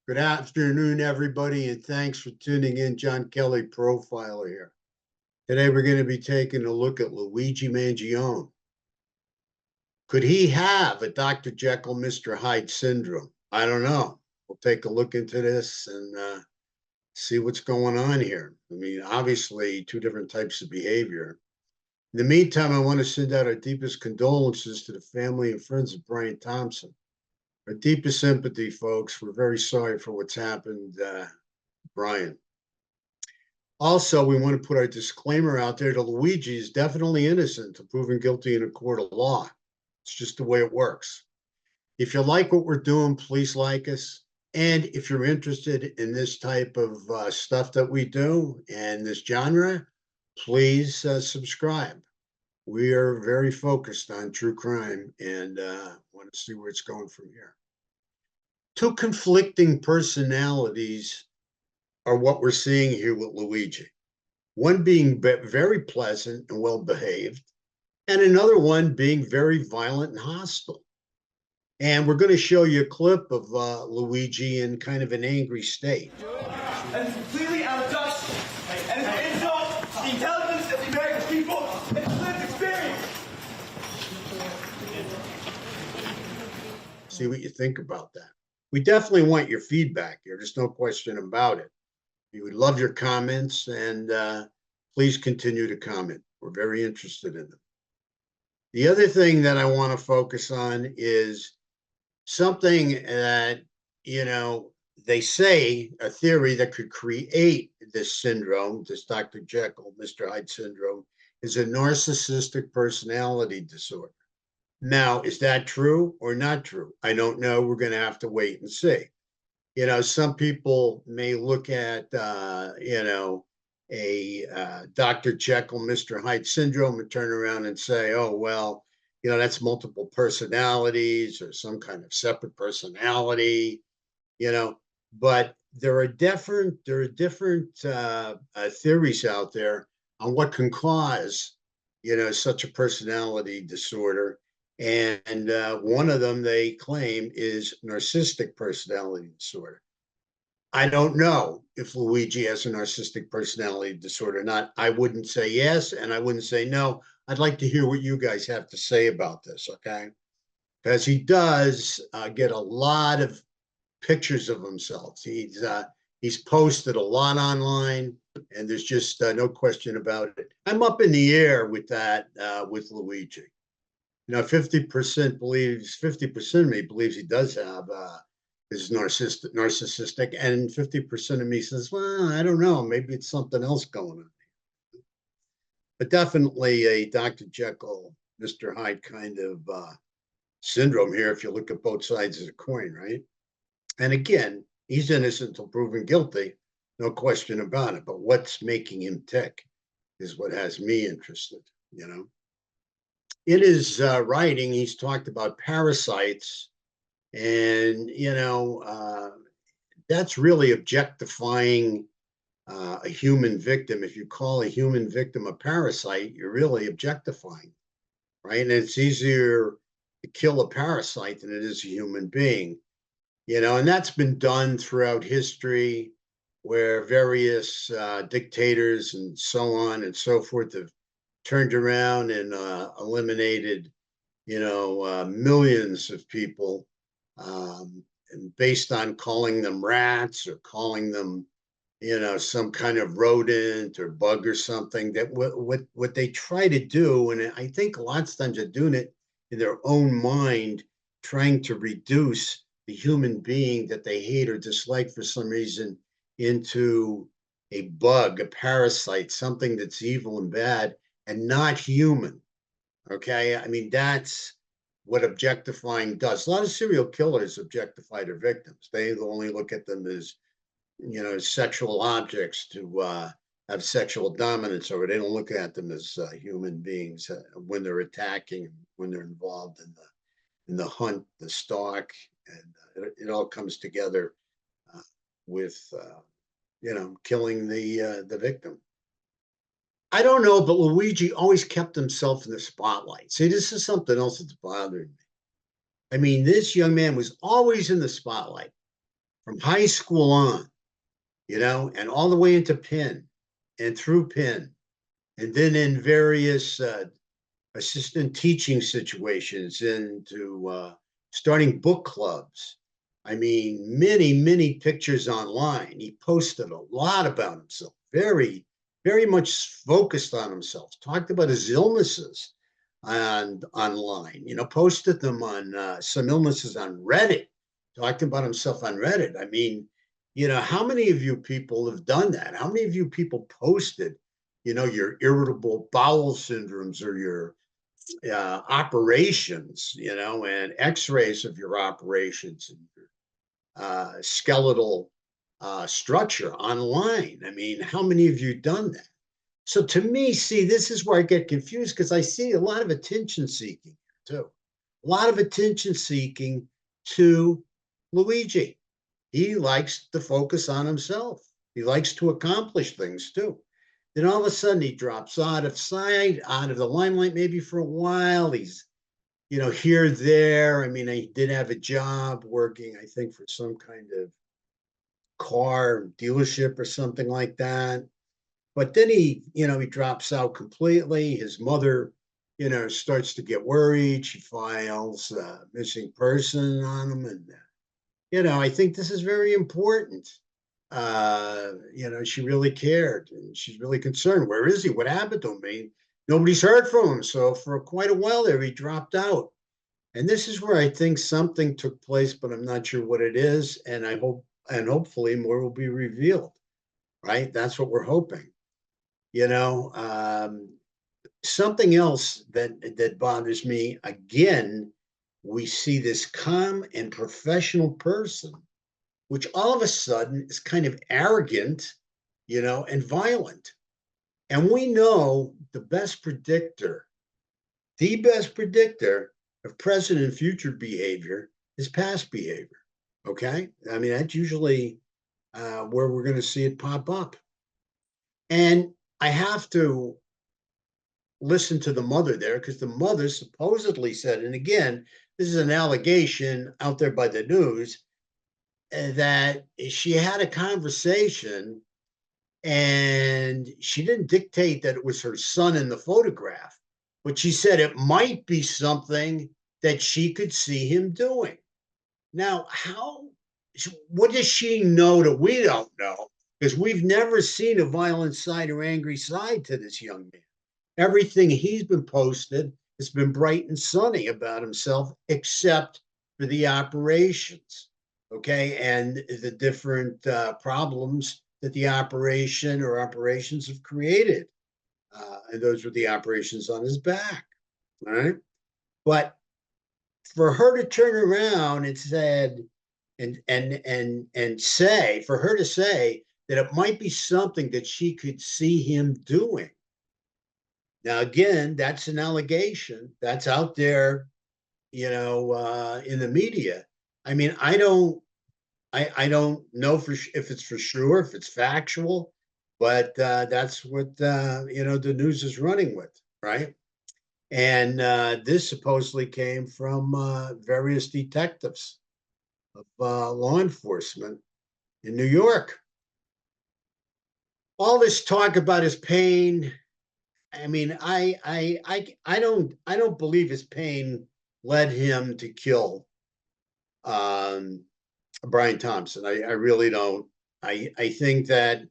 Good afternoon, everybody, and thanks for tuning in. John Kelly, Profiler here. Today, we're going to be taking a look at Luigi Mangione. Could he have a Dr. Jekyll, Mr. Hyde syndrome? I don't know. We'll take a look into this and see what's going on here. I mean, obviously, two different types of behavior. In the meantime, I want to send out our deepest condolences to the family and friends of Brian Thompson. Our deepest sympathy, folks. We're very sorry for what's happened, Brian. Also, we want to put our disclaimer out there that Luigi is definitely innocent until proven guilty in a court of law. It's just the way it works. If you like what we're doing, please like us. And if you're interested in this type of stuff that we do and this genre, please subscribe. We are very focused on true crime and want to see where it's going from here. Two conflicting personalities are what we're seeing here with Luigi. One being very pleasant and well behaved, and another one being very violent and hostile. And we're going to show you a clip of Luigi in kind of an angry state. And it's completely out of touch. And it's an insult to the intelligence of the American people and its lived experience. See what you think about that. We definitely want your feedback here. There's no question about it. We would love your comments, and please continue to comment. We're very interested in them. The other thing that I want to focus on is something that, they say a theory that could create this syndrome, this Dr. Jekyll, Mr. Hyde syndrome, is a narcissistic personality disorder. Now, is that true or not true? I don't know. We're going to have to wait and see. Some people may look at, a Dr. Jekyll, Mr. Hyde syndrome and turn around and say, oh, well, that's multiple personalities or some kind of separate personality, but there are different theories out there on what can cause, such a personality disorder. And one of them they claim is narcissistic personality disorder. I don't know if Luigi has a narcissistic personality disorder or not. I wouldn't say yes, and I wouldn't say no. I'd like to hear what you guys have to say about this, okay? Because he does get a lot of pictures of himself. He's posted a lot online, and there's just no question about it. I'm up in the air with that with Luigi. 50% of me believes he does have is narcissistic, and 50% of me says, well, I don't know, maybe it's something else going on. But definitely a Dr. Jekyll, Mr. Hyde kind of syndrome here, if you look at both sides of the coin, right? And again, he's innocent until proven guilty, no question about it. But what's making him tick is what has me interested, In his writing, he's talked about parasites, and that's really objectifying a human victim. If you call a human victim a parasite, you're really objectifying, right? And it's easier to kill a parasite than it is a human being, and that's been done throughout history, where various dictators and so on and so forth have turned around and eliminated, millions of people, and based on calling them rats or calling them, some kind of rodent or bug or something. That what they try to do, and I think lots of times they're doing it in their own mind, trying to reduce the human being that they hate or dislike for some reason into a bug, a parasite, something that's evil and bad and not human. Okay. I mean, that's what objectifying does. A lot of serial killers objectify their victims. They only look at them as, sexual objects to have sexual dominance over. They don't look at them as human beings when they're attacking, when they're involved in the hunt, the stalk, and it all comes together with, killing the victim. I don't know, but Luigi always kept himself in the spotlight. See, this is something else that's bothering me. I mean, this young man was always in the spotlight. from high school on, and all the way into Penn and through Penn, and then in various assistant teaching situations, into starting book clubs. I mean, many, many pictures online. He posted a lot about himself, very, very much focused on himself, talked about his illnesses and online, posted them on some illnesses on Reddit, talked about himself on Reddit. I mean, how many of you people have done that? How many of you people posted, your irritable bowel syndromes or your operations, and x-rays of your operations and your skeletal structure online? I mean, how many of you done that? So to me, see, this is where I get confused, because I see a lot of attention seeking too. A lot of attention seeking to Luigi. He likes to focus on himself. He likes to accomplish things too. Then all of a sudden he drops out of sight, out of the limelight, maybe for a while. He's, here, there. I mean, he did have a job working, I think, for some kind of car dealership or something like that. But then he drops out completely. His mother, starts to get worried. She files a missing person on him. And, I think this is very important. She really cared, and she's really concerned. Where is he? What happened to him? I mean, nobody's heard from him. So for quite a while there, he dropped out. And this is where I think something took place, but I'm not sure what it is. And hopefully more will be revealed, right? That's what we're hoping. Something else that bothers me, again, we see this calm and professional person, which all of a sudden is kind of arrogant, and violent. And we know the best predictor of present and future behavior is past behavior. Okay. I mean, that's usually where we're going to see it pop up. And I have to listen to the mother there, because the mother supposedly said, and again, this is an allegation out there by the news, that she had a conversation and she didn't dictate that it was her son in the photograph, but she said it might be something that she could see him doing. Now, what does she know that we don't know? Because we've never seen a violent side or angry side to this young man. Everything he's been posted has been bright and sunny about himself, except for the operations, okay, and the different problems that the operations have created. And those were the operations on his back, all right? But for her to turn around and said, and say, for her to say that it might be something that she could see him doing. Now, again, that's an allegation that's out there, in the media. I mean, I don't know if it's for sure, if it's factual, but that's what the news is running with, right? And this supposedly came from various detectives of law enforcement in New York. All this talk about his pain. I mean, I don't believe his pain led him to kill Brian Thompson. I really don't. I think that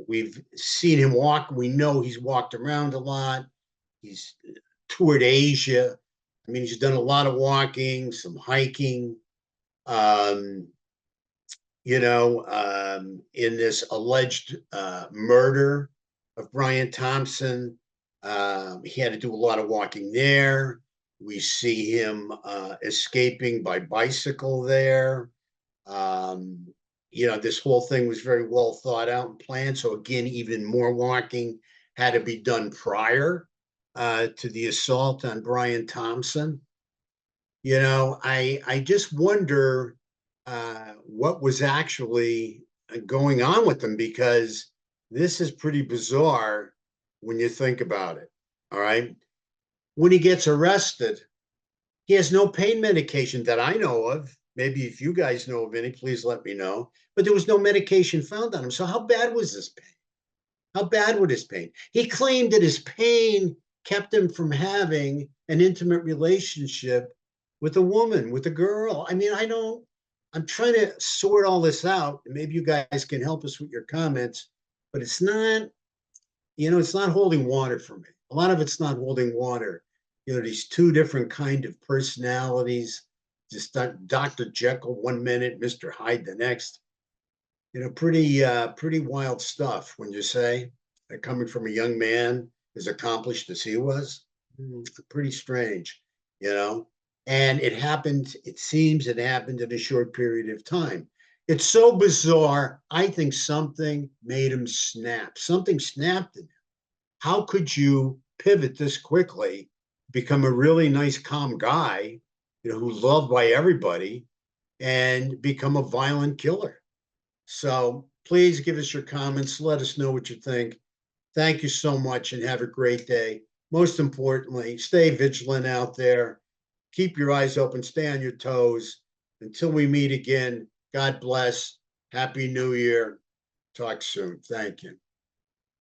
we've seen him walk. We know he's walked around a lot. He's toured Asia. I mean, he's done a lot of walking, some hiking. In this alleged murder of Brian Thompson, he had to do a lot of walking there. We see him escaping by bicycle there. This whole thing was very well thought out and planned. So again, even more walking had to be done prior to the assault on Brian Thompson. I just wonder what was actually going on with him, because this is pretty bizarre when you think about it. All right. When he gets arrested, he has no pain medication that I know of. Maybe if you guys know of any, please let me know. But there was no medication found on him. So how bad was this pain? How bad was his pain? He claimed that his pain kept him from having an intimate relationship with a woman, with a girl. I mean, I'm trying to sort all this out. And maybe you guys can help us with your comments, but it's not, it's not holding water for me. A lot of it's not holding water. These two different kind of personalities, just Dr. Jekyll one minute, Mr. Hyde the next. Pretty wild stuff when you say that coming from a young man as accomplished as he was. Pretty strange, you know. And it seems it happened in a short period of time. It's so bizarre. I think something made him snap. Something snapped in him. How could you pivot this quickly, become a really nice, calm guy, who's loved by everybody, and become a violent killer? So please give us your comments. Let us know what you think. Thank you so much and have a great day. Most importantly, stay vigilant out there. Keep your eyes open, stay on your toes. Until we meet again, God bless. Happy New Year. Talk soon. Thank you.